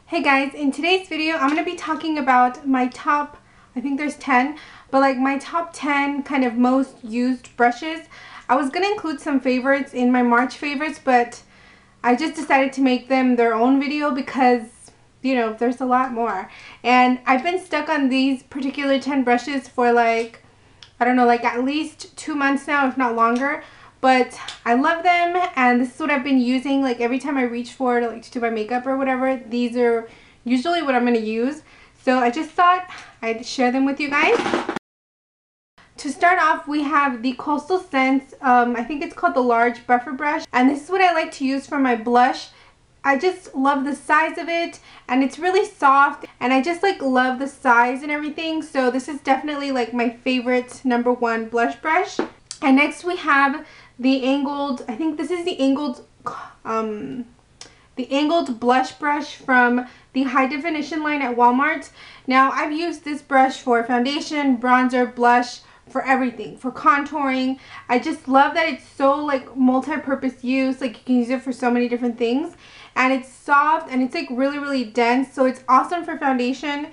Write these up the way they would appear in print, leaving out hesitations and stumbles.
Hey guys, in today's video I'm going to be talking about my top, I think there's 10, but like my top 10 kind of most used brushes. I was going to include some favorites in my March favorites, but I just decided to make them their own video because, you know, there's a lot more. And I've been stuck on these particular 10 brushes for like, I don't know, like at least 2 months now, if not longer. But I love them, and this is what I've been using like every time I reach for to do my makeup or whatever. These are usually what I'm going to use. So I just thought I'd share them with you guys. To start off, we have the Coastal Scents, I think it's called the large buffer brush. And this is what I like to use for my blush. I just love the size of it, and it's really soft, and I just like love the size and everything. So this is definitely like my favorite #1 blush brush. And next we have the angled, I think this is the angled blush brush from the high definition line at Walmart. Now I've used this brush for foundation, bronzer, blush, for everything, for contouring. I just love that it's so like multi-purpose use, like you can use it for so many different things, and it's soft and it's like really dense, so it's awesome for foundation.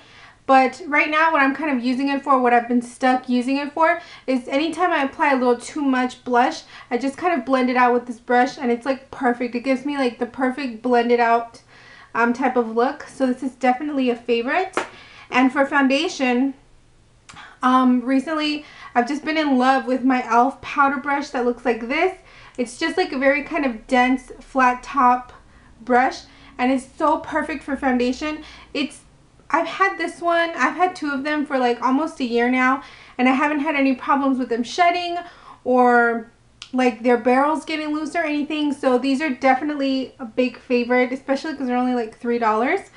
But right now what I'm kind of using it for, what I've been stuck using it for, is anytime I apply a little too much blush, I just kind of blend it out with this brush, and it's like perfect. It gives me like the perfect blended out type of look. So this is definitely a favorite. And for foundation, recently I've just been in love with my e.l.f. powder brush that looks like this. It's just like a very kind of dense flat top brush, and it's so perfect for foundation. I've had this one, I've had 2 of them for like almost a year now, and I haven't had any problems with them shedding or like their barrels getting loose or anything. So these are definitely a big favorite, especially because they're only like $3.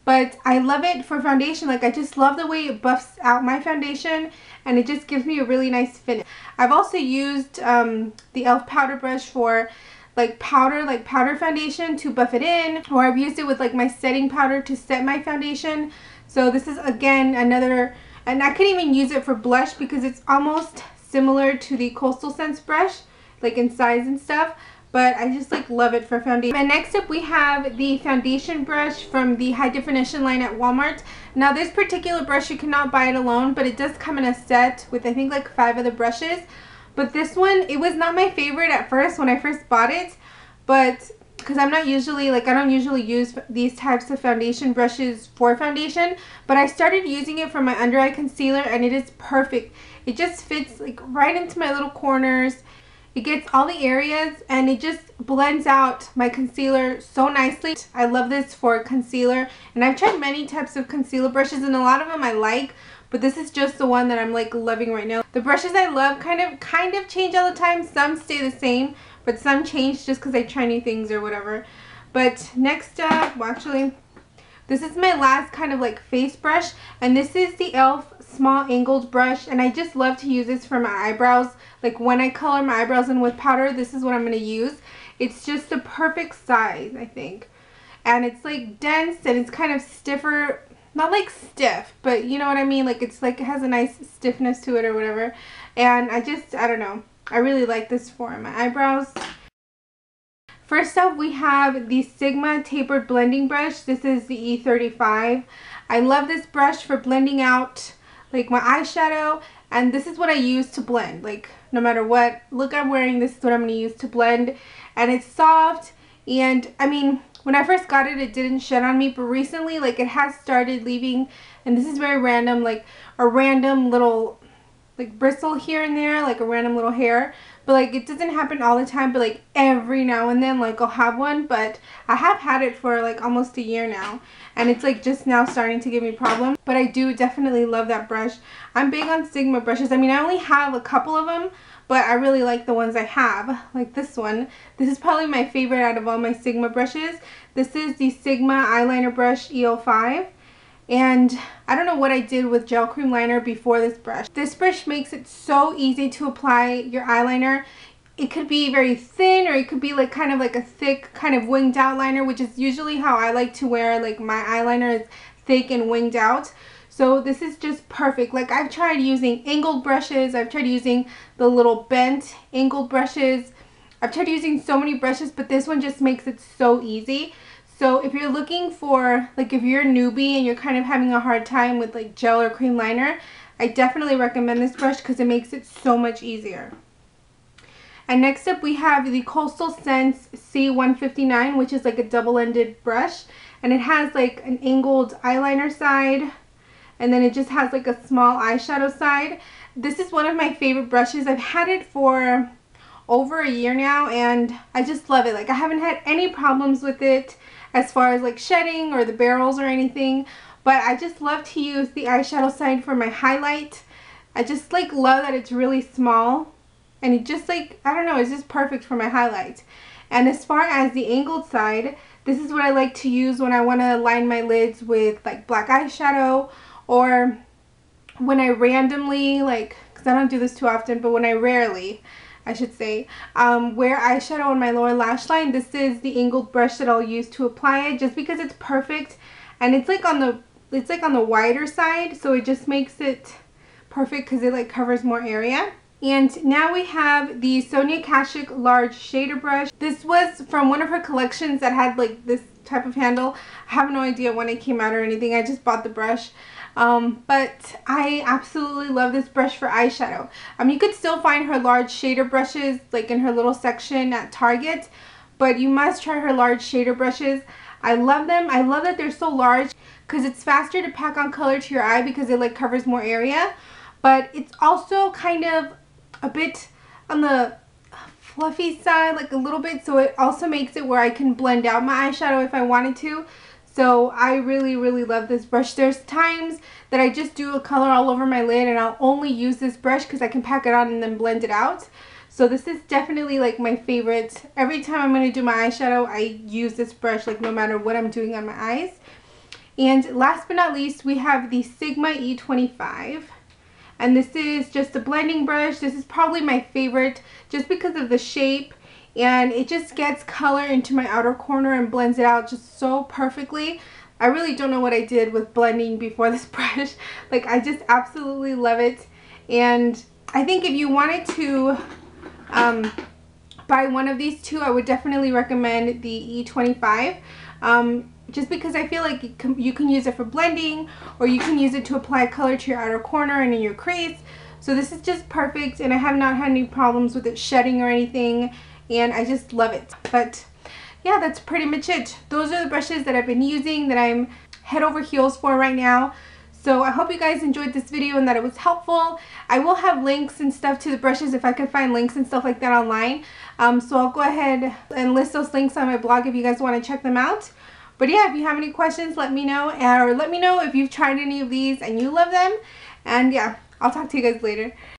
But I love it for foundation. Like I just love the way it buffs out my foundation, and it just gives me a really nice finish. I've also used the e.l.f. powder brush for like powder foundation to buff it in, or I've used it with like my setting powder to set my foundation. So this is again another, and I could even use it for blush because it's almost similar to the Coastal Scents brush, like in size and stuff, but I just like love it for foundation. And next up we have the foundation brush from the high definition line at Walmart. Now this particular brush, you cannot buy it alone, but it does come in a set with I think like 5 other brushes. But this one, it was not my favorite at first when I first bought it, but because I'm not usually, like I don't usually use these types of foundation brushes for foundation, but I started using it for my under eye concealer, and it is perfect. It just fits like right into my little corners. It gets all the areas, and it just blends out my concealer so nicely. I love this for concealer, and I've tried many types of concealer brushes, and a lot of them I like, but this is just the one that I'm like loving right now. The brushes I love kind of change all the time. Some stay the same, but some change just because I try new things or whatever. But next up, well actually, this is my last kind of like face brush, and this is the e.l.f. small angled brush, and I just love to use this for my eyebrows. Like when I color my eyebrows in with powder, this is what I'm going to use. It's just the perfect size, I think. And it's like dense, and it's kind of stiffer. Not like stiff, but you know what I mean, like it's like it has a nice stiffness to it or whatever. And I don't know, I really like this for my eyebrows. First up we have the Sigma Tapered blending brush. This is the E35. I love this brush for blending out like my eyeshadow, and this is what I use to blend. Like no matter what look I'm wearing, this is what I'm going to use to blend. And it's soft, and I mean, when I first got it, it didn't shed on me, but recently, like, it has started leaving, and this is very random, like, a random little, like, bristle here and there, like, a random little hair, but, like, it doesn't happen all the time, but, like, every now and then, like, I'll have one, but I have had it for, like, almost a year now, and it's, like, just now starting to give me problems, but I do definitely love that brush. I'm big on Sigma brushes. I mean, I only have a couple of them, but I really like the ones I have, like this one. This is probably my favorite out of all my Sigma brushes. This is the Sigma eyeliner brush E.l.f. And I don't know what I did with gel cream liner before this brush. This brush makes it so easy to apply your eyeliner. It could be very thin, or it could be like kind of like a thick kind of winged out liner, which is usually how I like to wear like my eyeliner, is thick and winged out. So this is just perfect. Like I've tried using angled brushes, I've tried using the little bent angled brushes, I've tried using so many brushes, but this one just makes it so easy. So if you're looking for, like, if you're a newbie and you're kind of having a hard time with like gel or cream liner, I definitely recommend this brush because it makes it so much easier. And next up we have the Coastal Scents C159, which is like a double-ended brush, and it has like an angled eyeliner side, and then it just has like a small eyeshadow side. This is one of my favorite brushes. I've had it for over a year now and I just love it. Like, I haven't had any problems with it as far as like shedding or the barrels or anything, but I just love to use the eyeshadow side for my highlight. I just like love that it's really small, and it just, like, I don't know, it's just perfect for my highlight. And as far as the angled side, this is what I like to use when I want to line my lids with like black eyeshadow, or when I randomly, like, because I don't do this too often, but when I rarely, I should say, wear eyeshadow on my lower lash line, this is the angled brush that I'll use to apply it, just because it's perfect, and it's like on the wider side, so it just makes it perfect because it like covers more area. And now we have the Sonia Kashuk large shader brush. This was from one of her collections that had like this type of handle. I have no idea when it came out or anything. I just bought the brush. But I absolutely love this brush for eyeshadow. You could still find her large shader brushes like in her little section at Target, but you must try her large shader brushes. I love them. I love that they're so large because it's faster to pack on color to your eye because it like covers more area, but it's also kind of a bit on the fluffy side, like a little bit, so it also makes it where I can blend out my eyeshadow if I wanted to. So I really love this brush. There's times that I just do a color all over my lid and I'll only use this brush because I can pack it on and then blend it out. So this is definitely like my favorite. Every time I'm going to do my eyeshadow, I use this brush, like no matter what I'm doing on my eyes. And last but not least, we have the Sigma E25. And this is just a blending brush. This is probably my favorite just because of the shape, and it just gets color into my outer corner and blends it out just so perfectly. I really don't know what I did with blending before this brush. Like, I just absolutely love it. And I think if you wanted to buy one of these two, I would definitely recommend the E25. Just because I feel like you can use it for blending, or you can use it to apply color to your outer corner and in your crease. So this is just perfect, and I have not had any problems with it shedding or anything, and I just love it. But yeah, that's pretty much it. Those are the brushes that I've been using that I'm head over heels for right now. So I hope you guys enjoyed this video and that it was helpful. I will have links and stuff to the brushes if I can find links and stuff like that online. So I'll go ahead and list those links on my blog if you guys want to check them out. But yeah, if you have any questions, let me know, or let me know if you've tried any of these and you love them. And yeah, I'll talk to you guys later.